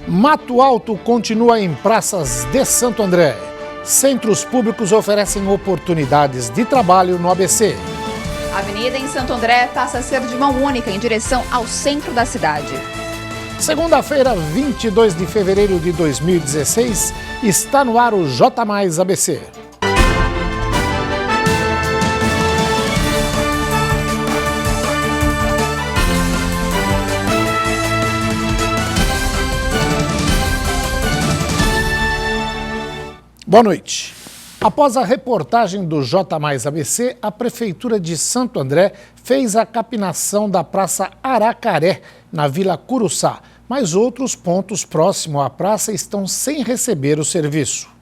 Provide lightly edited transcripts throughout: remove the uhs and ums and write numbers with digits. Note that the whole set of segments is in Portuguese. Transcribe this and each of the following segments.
Mato Alto continua em praças de Santo André. Centros públicos oferecem oportunidades de trabalho no ABC. A avenida em Santo André passa a ser de mão única em direção ao centro da cidade. Segunda-feira, 22 de fevereiro de 2016, está no ar o J Mais ABC. Boa noite. Após a reportagem do J Mais ABC, a Prefeitura de Santo André fez a capinação da Praça Aracaré, na Vila Curuçá, mas outros pontos próximos à praça estão sem receber o serviço.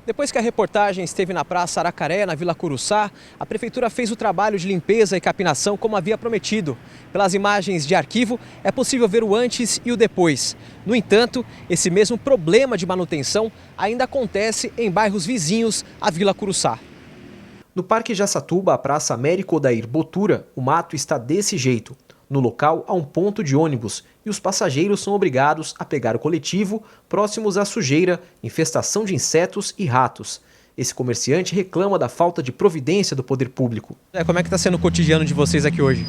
Depois que a reportagem esteve na Praça Aracaré, na Vila Curuçá, a Prefeitura fez o trabalho de limpeza e capinação como havia prometido. Pelas imagens de arquivo, é possível ver o antes e o depois. No entanto, esse mesmo problema de manutenção ainda acontece em bairros vizinhos à Vila Curuçá. No Parque Jaçatuba, a Praça Américo Odair Botura, o mato está desse jeito. No local, há um ponto de ônibus e os passageiros são obrigados a pegar o coletivo próximos à sujeira, infestação de insetos e ratos. Esse comerciante reclama da falta de providência do poder público. Como é que está sendo o cotidiano de vocês aqui hoje?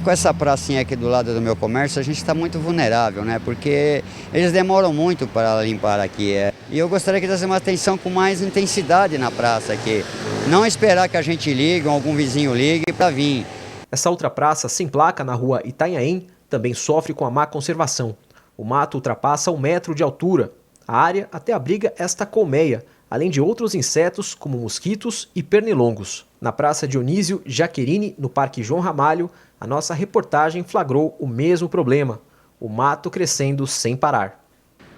Com essa pracinha aqui do lado do meu comércio, a gente está muito vulnerável, né? Porque eles demoram muito para limpar aqui. E eu gostaria que desse uma atenção com mais intensidade na praça aqui. Não esperar que a gente ligue ou algum vizinho ligue para vir. Essa outra praça, sem placa, na rua Itanhaém, também sofre com a má conservação. O mato ultrapassa 1 metro de altura. A área até abriga esta colmeia, além de outros insetos como mosquitos e pernilongos. Na Praça Dionísio Jaquerini, no Parque João Ramalho, a nossa reportagem flagrou o mesmo problema, o mato crescendo sem parar.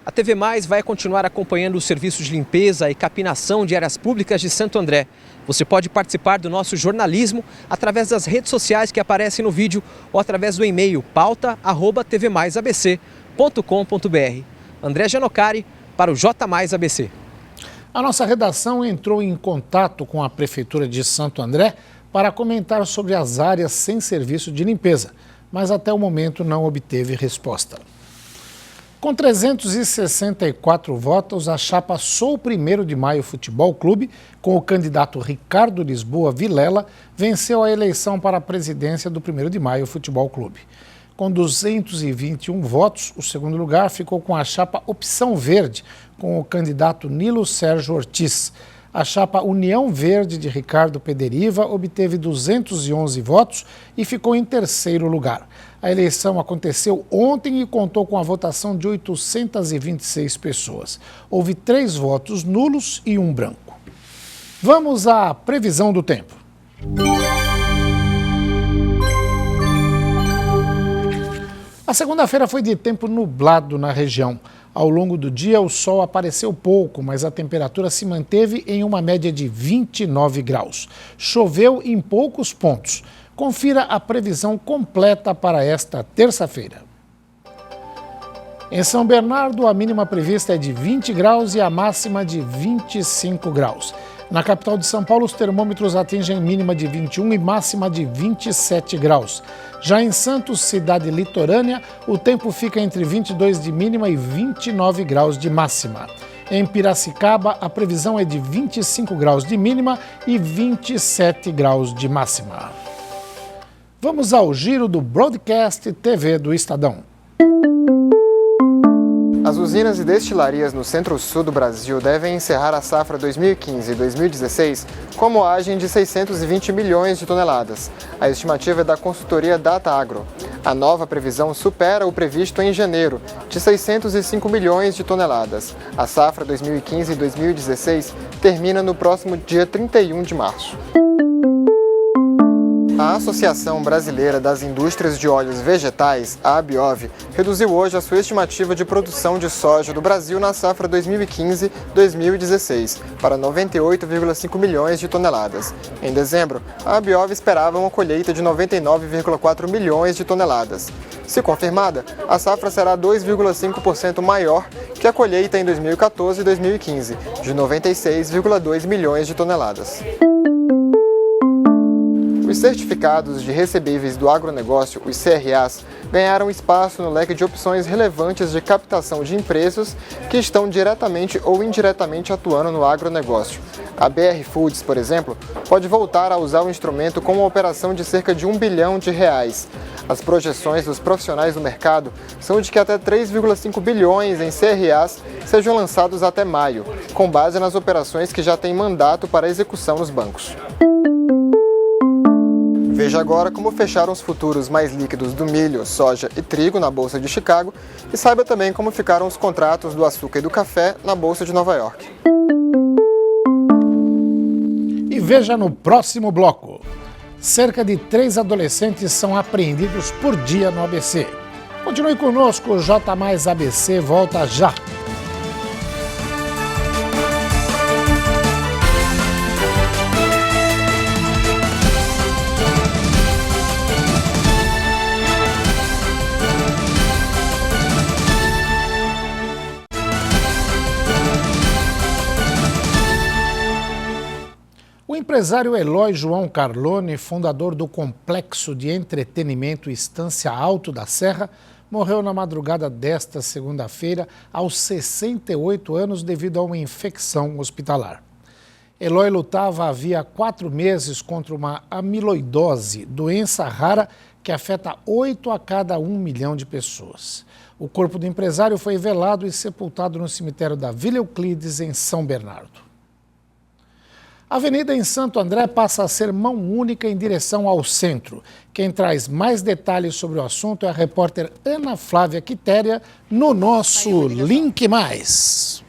A TV Mais vai continuar acompanhando os serviços de limpeza e capinação de áreas públicas de Santo André. Você pode participar do nosso jornalismo através das redes sociais que aparecem no vídeo ou através do e-mail pauta@tvmaisabc.com.br. André Gianocari para o J Mais ABC. A nossa redação entrou em contato com a Prefeitura de Santo André para comentar sobre as áreas sem serviço de limpeza, mas até o momento não obteve resposta. Com 364 votos, a chapa Sou 1º de Maio Futebol Clube, com o candidato Ricardo Lisboa Vilela, venceu a eleição para a presidência do 1º de Maio Futebol Clube. Com 221 votos, o segundo lugar ficou com a chapa Opção Verde, com o candidato Nilo Sérgio Ortiz. A chapa União Verde de Ricardo Pederiva obteve 211 votos e ficou em terceiro lugar. A eleição aconteceu ontem e contou com a votação de 826 pessoas. Houve 3 votos nulos e 1 branco. Vamos à previsão do tempo. A segunda-feira foi de tempo nublado na região. Ao longo do dia, o sol apareceu pouco, mas a temperatura se manteve em uma média de 29 graus. Choveu em poucos pontos. Confira a previsão completa para esta terça-feira. Em São Bernardo, a mínima prevista é de 20 graus e a máxima de 25 graus. Na capital de São Paulo, os termômetros atingem mínima de 21 e máxima de 27 graus. Já em Santos, cidade litorânea, o tempo fica entre 22 de mínima e 29 graus de máxima. Em Piracicaba, a previsão é de 25 graus de mínima e 27 graus de máxima. Vamos ao giro do Broadcast TV do Estadão. As usinas e destilarias no centro-sul do Brasil devem encerrar a safra 2015 e 2016 com moagem de 620 milhões de toneladas. A estimativa é da consultoria Datagro. A nova previsão supera o previsto em janeiro, de 605 milhões de toneladas. A safra 2015 e 2016 termina no próximo dia 31 de março. A Associação Brasileira das Indústrias de Óleos Vegetais, a ABIOV, reduziu hoje a sua estimativa de produção de soja do Brasil na safra 2015-2016 para 98,5 milhões de toneladas. Em dezembro, a ABIOV esperava uma colheita de 99,4 milhões de toneladas. Se confirmada, a safra será 2,5% maior que a colheita em 2014 e 2015, de 96,2 milhões de toneladas. Os certificados de recebíveis do agronegócio, os CRAs, ganharam espaço no leque de opções relevantes de captação de empresas que estão diretamente ou indiretamente atuando no agronegócio. A BR Foods, por exemplo, pode voltar a usar o instrumento com uma operação de cerca de R$1 bilhão. As projeções dos profissionais do mercado são de que até 3,5 bilhões em CRAs sejam lançados até maio, com base nas operações que já têm mandato para execução nos bancos. Veja agora como fecharam os futuros mais líquidos do milho, soja e trigo na Bolsa de Chicago e saiba também como ficaram os contratos do açúcar e do café na Bolsa de Nova York. E veja no próximo bloco. Cerca de 3 adolescentes são apreendidos por dia no ABC. Continue conosco, o J mais ABC volta já. O empresário Eloy João Carlone, fundador do complexo de entretenimento Estância Alto da Serra, morreu na madrugada desta segunda-feira aos 68 anos devido a uma infecção hospitalar. Eloy lutava havia 4 meses contra uma amiloidose, doença rara que afeta 8 a cada 1 milhão de pessoas. O corpo do empresário foi velado e sepultado no cemitério da Vila Euclides, em São Bernardo. A avenida em Santo André passa a ser mão única em direção ao centro. Quem traz mais detalhes sobre o assunto é a repórter Ana Flávia Quitéria no nosso Link Mais.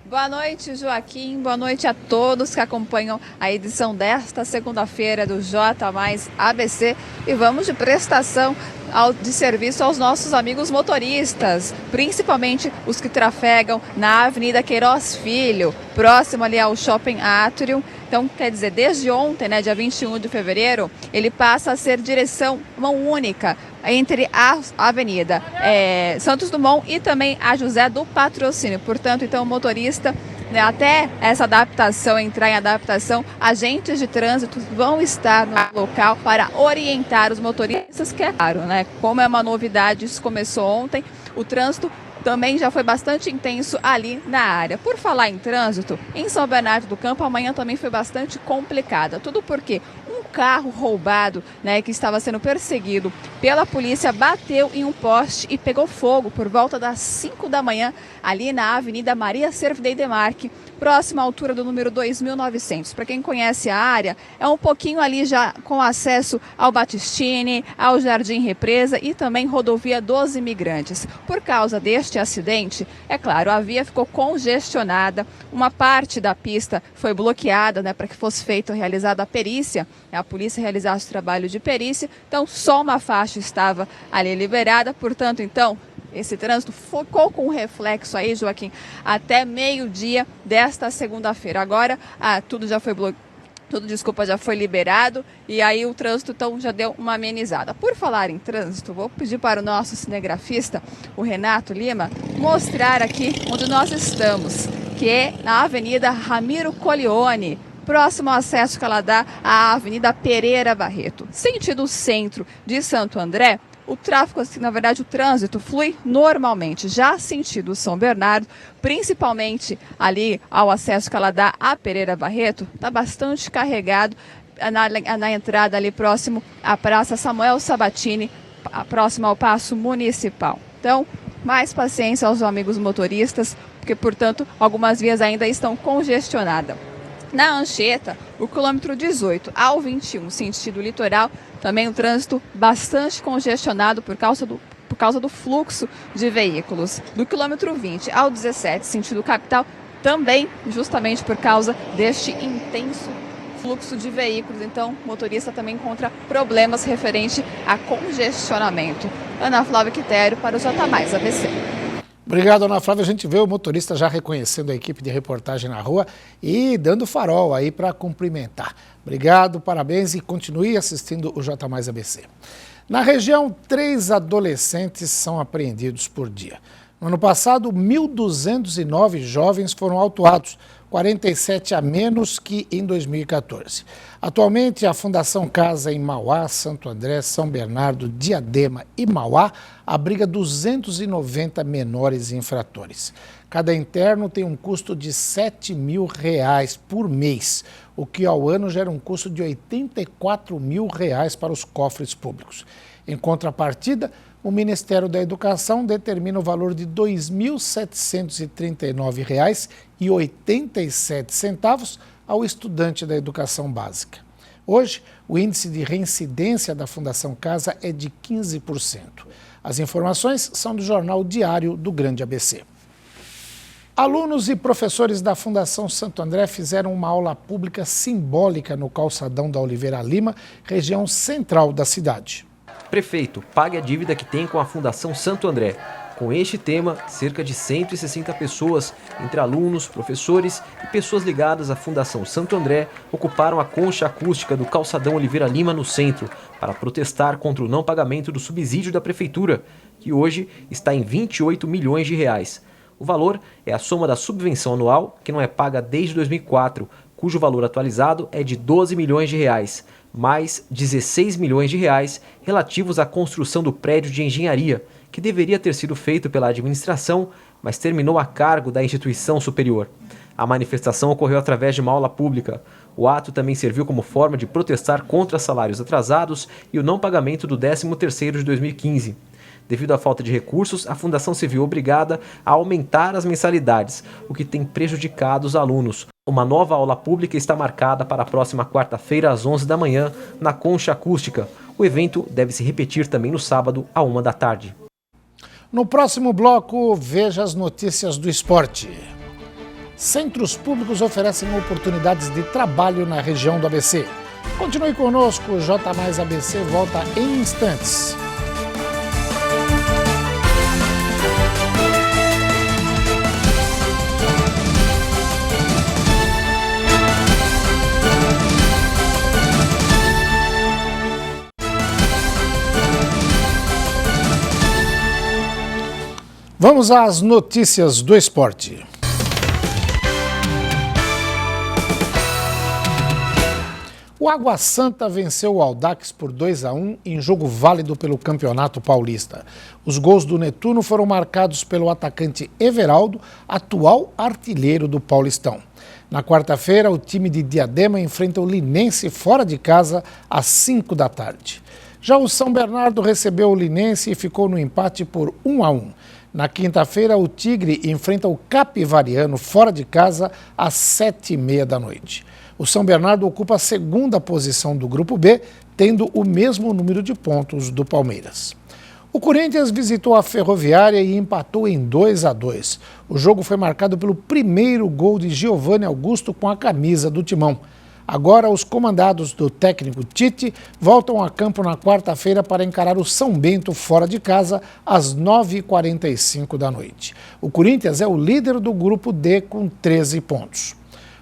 Boa noite, Joaquim. Boa noite a todos que acompanham a edição desta segunda-feira do J mais ABC. E vamos de prestação de serviço aos nossos amigos motoristas, principalmente os que trafegam na Avenida Queiroz Filho, próximo ali ao Shopping Atrium. Então, quer dizer, desde ontem, né, dia 21 de fevereiro, ele passa a ser direção mão única entre a Avenida Santos Dumont e também a José do Patrocínio. Portanto, então, o motorista, né, até essa adaptação, entrar em adaptação, agentes de trânsito vão estar no local para orientar os motoristas, que é claro, né? Como é uma novidade, isso começou ontem, o trânsito também já foi bastante intenso ali na área. Por falar em trânsito, em São Bernardo do Campo, amanhã também foi bastante complicada. Tudo porque um carro roubado, né, que estava sendo perseguido pela polícia, bateu em um poste e pegou fogo por volta das 5 da manhã, ali na Avenida Maria Servidei Demarque, próxima à altura do número 2900. Para quem conhece a área, é um pouquinho ali já com acesso ao Batistini, ao Jardim Represa e também rodovia dos Imigrantes. Por causa deste acidente, é claro, a via ficou congestionada, uma parte da pista foi bloqueada, né, para que fosse realizada a perícia, a polícia realizasse o trabalho de perícia, então só uma faixa estava ali liberada, portanto, então, esse trânsito ficou com reflexo aí, Joaquim, até meio-dia desta segunda-feira. Agora, tudo já foi liberado e aí o trânsito então já deu uma amenizada. Por falar em trânsito, vou pedir para o nosso cinegrafista, o Renato Lima, mostrar aqui onde nós estamos, que é na Avenida Ramiro Colleoni, próximo ao acesso que ela dá à Avenida Pereira Barreto. Sentido centro de Santo André, o tráfego, assim, na verdade, o trânsito flui normalmente. Já sentido São Bernardo, principalmente ali ao acesso que ela dá à Pereira Barreto, está bastante carregado na entrada ali próximo à Praça Samuel Sabatini, próximo ao Paço Municipal. Então, mais paciência aos amigos motoristas, porque, portanto, algumas vias ainda estão congestionadas. Na Anchieta, o quilômetro 18 ao 21, sentido litoral, também o trânsito bastante congestionado por causa do fluxo de veículos. Do quilômetro 20 ao 17, sentido capital, também justamente por causa deste intenso fluxo de veículos. Então, o motorista também encontra problemas referente a congestionamento. Ana Flávia Quitério para o J mais ABC. Obrigado, Ana Flávia. A gente vê o motorista já reconhecendo a equipe de reportagem na rua e dando farol aí para cumprimentar. Obrigado, parabéns e continue assistindo o J mais ABC. Na região, 3 adolescentes são apreendidos por dia. No ano passado, 1.209 jovens foram autuados, 47 a menos que em 2014. Atualmente, a Fundação Casa em Mauá, Santo André, São Bernardo, Diadema e Mauá abriga 290 menores infratores. Cada interno tem um custo de R$ 7.000 por mês, o que ao ano gera um custo de R$ 84.000 para os cofres públicos. Em contrapartida, o Ministério da Educação determina o valor de R$ 2.739,87 ao estudante da educação básica. Hoje, o índice de reincidência da Fundação Casa é de 15%. As informações são do jornal Diário do Grande ABC. Alunos e professores da Fundação Santo André fizeram uma aula pública simbólica no calçadão da Oliveira Lima, região central da cidade. Prefeito, pague a dívida que tem com a Fundação Santo André. Com este tema, cerca de 160 pessoas, entre alunos, professores e pessoas ligadas à Fundação Santo André, ocuparam a concha acústica do calçadão Oliveira Lima no centro, para protestar contra o não pagamento do subsídio da Prefeitura, que hoje está em R$ 28 milhões. O valor é a soma da subvenção anual, que não é paga desde 2004, cujo valor atualizado é de R$ 12 milhões, mais R$ 16 milhões relativos à construção do prédio de engenharia, que deveria ter sido feito pela administração, mas terminou a cargo da instituição superior. A manifestação ocorreu através de uma aula pública. O ato também serviu como forma de protestar contra salários atrasados e o não pagamento do 13º de 2015. Devido à falta de recursos, a Fundação se viu obrigada a aumentar as mensalidades, o que tem prejudicado os alunos. Uma nova aula pública está marcada para a próxima quarta-feira, às 11 da manhã, na Concha Acústica. O evento deve se repetir também no sábado, à 1 da tarde. No próximo bloco, veja as notícias do esporte. Centros públicos oferecem oportunidades de trabalho na região do ABC. Continue conosco, o J mais ABC volta em instantes. Vamos às notícias do esporte. O Água Santa venceu o Audax por 2-1 em jogo válido pelo Campeonato Paulista. Os gols do Netuno foram marcados pelo atacante Everaldo, atual artilheiro do Paulistão. Na quarta-feira, o time de Diadema enfrenta o Linense fora de casa às 5 da tarde. Já o São Bernardo recebeu o Linense e ficou no empate por 1-1. Na quinta-feira, o Tigre enfrenta o Capivariano fora de casa às 7h30 da noite. O São Bernardo ocupa a segunda posição do Grupo B, tendo o mesmo número de pontos do Palmeiras. O Corinthians visitou a Ferroviária e empatou em 2-2. O jogo foi marcado pelo primeiro gol de Giovanni Augusto com a camisa do Timão. Agora, os comandados do técnico Tite voltam a campo na quarta-feira para encarar o São Bento fora de casa às 9h45 da noite. O Corinthians é o líder do Grupo D com 13 pontos.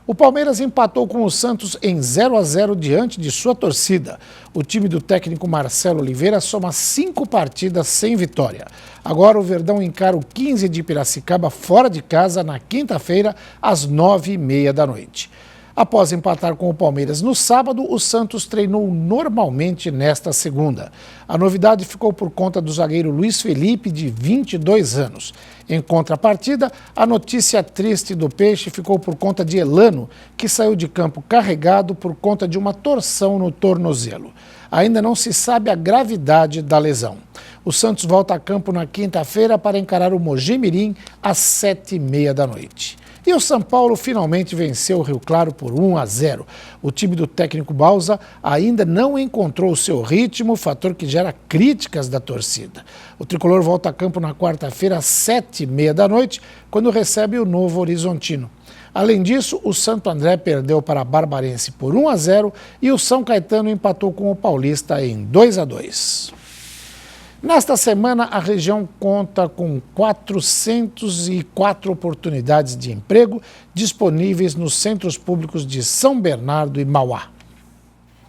O Palmeiras empatou com o Santos em 0-0 diante de sua torcida. O time do técnico Marcelo Oliveira soma 5 partidas sem vitória. Agora o Verdão encara o 15 de Piracicaba fora de casa na quinta-feira às 9h30 da noite. Após empatar com o Palmeiras no sábado, o Santos treinou normalmente nesta segunda. A novidade ficou por conta do zagueiro Luiz Felipe, de 22 anos. Em contrapartida, a notícia triste do Peixe ficou por conta de Elano, que saiu de campo carregado por conta de uma torção no tornozelo. Ainda não se sabe a gravidade da lesão. O Santos volta a campo na quinta-feira para encarar o Mojimirim às 7h30 da noite. E o São Paulo finalmente venceu o Rio Claro por 1-0. O time do técnico Bausa ainda não encontrou o seu ritmo, fator que gera críticas da torcida. O tricolor volta a campo na quarta-feira às 7h30 da noite, quando recebe o Novo Horizontino. Além disso, o Santo André perdeu para a Barbarense por 1-0 e o São Caetano empatou com o Paulista em 2-2. Nesta semana, a região conta com 404 oportunidades de emprego disponíveis nos centros públicos de São Bernardo e Mauá.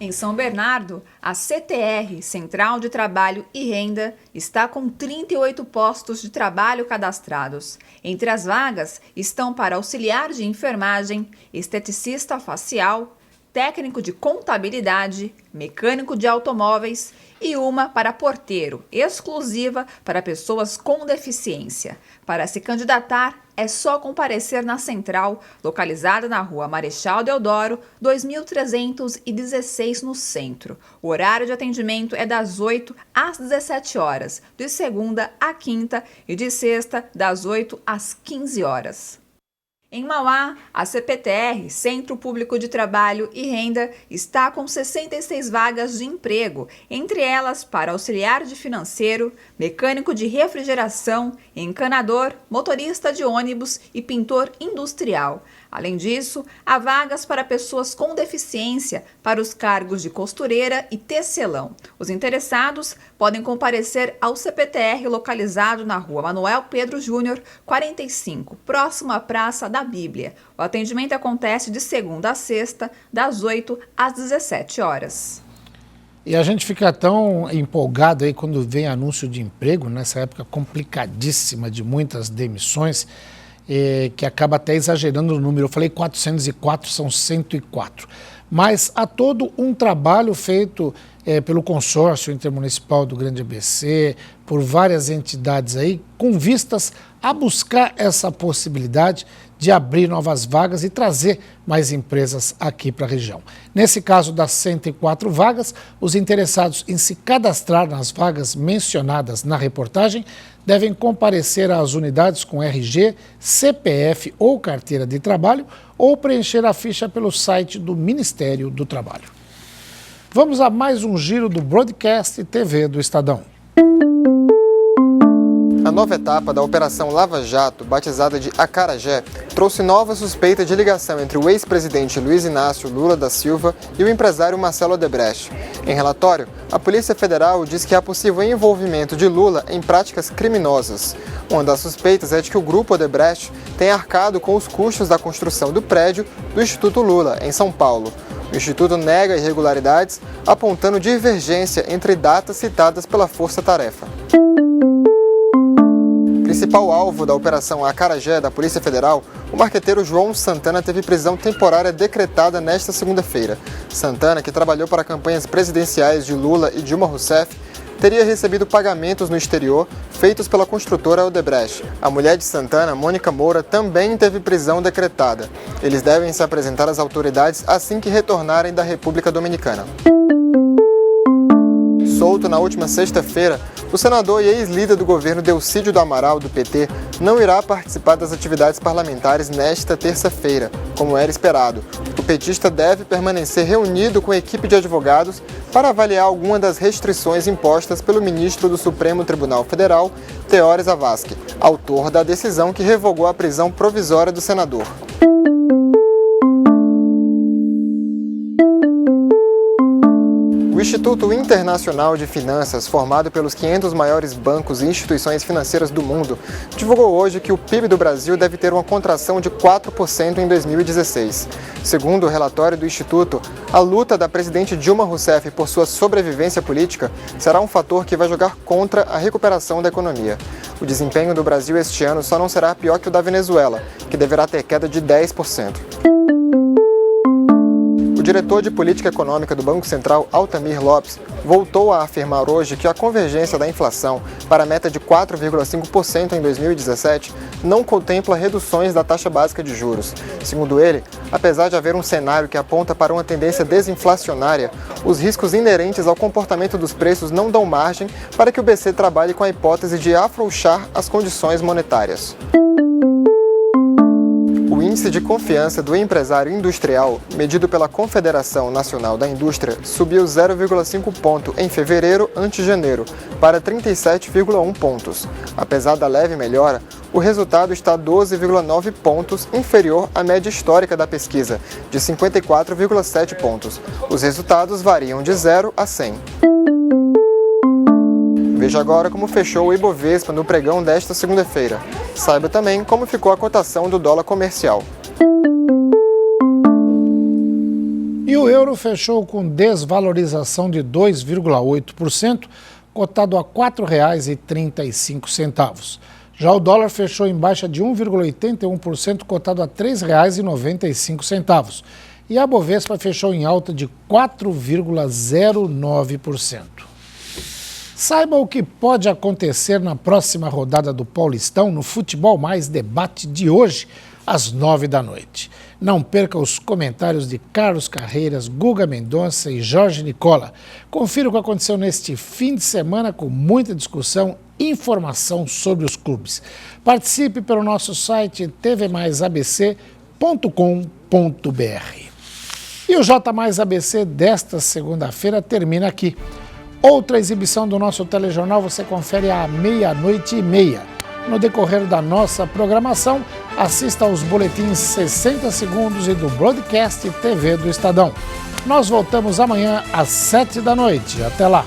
Em São Bernardo, a CTR, Central de Trabalho e Renda, está com 38 postos de trabalho cadastrados. Entre as vagas estão para auxiliar de enfermagem, esteticista facial, técnico de contabilidade, mecânico de automóveis e uma para porteiro, exclusiva para pessoas com deficiência. Para se candidatar, é só comparecer na central, localizada na Rua Marechal Deodoro, 2316, no centro. O horário de atendimento é das 8 às 17 horas, de segunda a quinta e de sexta, das 8 às 15 horas. Em Mauá, a CPTR, Centro Público de Trabalho e Renda, está com 66 vagas de emprego, entre elas para auxiliar de financeiro, mecânico de refrigeração, encanador, motorista de ônibus e pintor industrial. Além disso, há vagas para pessoas com deficiência para os cargos de costureira e tecelão. Os interessados podem comparecer ao CPTR localizado na Rua Manuel Pedro Júnior, 45, próximo à Praça da Bíblia. O atendimento acontece de segunda a sexta, das 8 às 17 horas. E a gente fica tão empolgado aí quando vem anúncio de emprego, nessa época complicadíssima de muitas demissões, que acaba até exagerando o número. Eu falei 404, são 104. Mas há todo um trabalho feito pelo consórcio intermunicipal do Grande ABC, por várias entidades aí, com vistas a buscar essa possibilidade de abrir novas vagas e trazer mais empresas aqui para a região. Nesse caso das 104 vagas, os interessados em se cadastrar nas vagas mencionadas na reportagem devem comparecer às unidades com RG, CPF ou carteira de trabalho ou preencher a ficha pelo site do Ministério do Trabalho. Vamos a mais um giro do Broadcast TV do Estadão. A nova etapa da Operação Lava Jato, batizada de Acarajé, trouxe nova suspeita de ligação entre o ex-presidente Luiz Inácio Lula da Silva e o empresário Marcelo Odebrecht. Em relatório, a Polícia Federal diz que há possível envolvimento de Lula em práticas criminosas. Uma das suspeitas é de que o grupo Odebrecht tem arcado com os custos da construção do prédio do Instituto Lula, em São Paulo. O Instituto nega irregularidades, apontando divergência entre datas citadas pela Força Tarefa. Principal alvo da Operação Acarajé da Polícia Federal, o marqueteiro João Santana teve prisão temporária decretada nesta segunda-feira. Santana, que trabalhou para campanhas presidenciais de Lula e Dilma Rousseff, teria recebido pagamentos no exterior feitos pela construtora Odebrecht. A mulher de Santana, Mônica Moura, também teve prisão decretada. Eles devem se apresentar às autoridades assim que retornarem da República Dominicana. Solto na última sexta-feira, o senador e ex-líder do governo Delcídio do Amaral, do PT, não irá participar das atividades parlamentares nesta terça-feira, como era esperado. O petista deve permanecer reunido com a equipe de advogados para avaliar alguma das restrições impostas pelo ministro do Supremo Tribunal Federal, Teori Zavascki, autor da decisão que revogou a prisão provisória do senador. O Instituto Internacional de Finanças, formado pelos 500 maiores bancos e instituições financeiras do mundo, divulgou hoje que o PIB do Brasil deve ter uma contração de 4% em 2016. Segundo o relatório do Instituto, a luta da presidente Dilma Rousseff por sua sobrevivência política será um fator que vai jogar contra a recuperação da economia. O desempenho do Brasil este ano só não será pior que o da Venezuela, que deverá ter queda de 10%. O diretor de Política Econômica do Banco Central, Altamir Lopes, voltou a afirmar hoje que a convergência da inflação para a meta de 4,5% em 2017 não contempla reduções da taxa básica de juros. Segundo ele, apesar de haver um cenário que aponta para uma tendência desinflacionária, os riscos inerentes ao comportamento dos preços não dão margem para que o BC trabalhe com a hipótese de afrouxar as condições monetárias. O índice de confiança do empresário industrial, medido pela Confederação Nacional da Indústria, subiu 0,5 ponto em fevereiro ante janeiro, para 37,1 pontos. Apesar da leve melhora, o resultado está 12,9 pontos inferior à média histórica da pesquisa, de 54,7 pontos. Os resultados variam de 0 a 100. Veja agora como fechou o Ibovespa no pregão desta segunda-feira. Saiba também como ficou a cotação do dólar comercial. E E o euro fechou com desvalorização de 2,8%, cotado a R$ 4,35. Já o dólar fechou em baixa de 1,81%, cotado a R$ 3,95. E a Bovespa fechou em alta de 4,09%. Saiba o que pode acontecer na próxima rodada do Paulistão no Futebol Mais Debate de hoje, às 9h. Não perca os comentários de Carlos Carreiras, Guga Mendonça e Jorge Nicola. Confira o que aconteceu neste fim de semana com muita discussão e informação sobre os clubes. Participe pelo nosso site tvmaisabc.com.br. E o J Mais ABC desta segunda-feira termina aqui. Outra exibição do nosso telejornal você confere à 00:30. No decorrer da nossa programação, assista aos boletins 60 segundos e do Broadcast TV do Estadão. Nós voltamos amanhã às 7h. Até lá!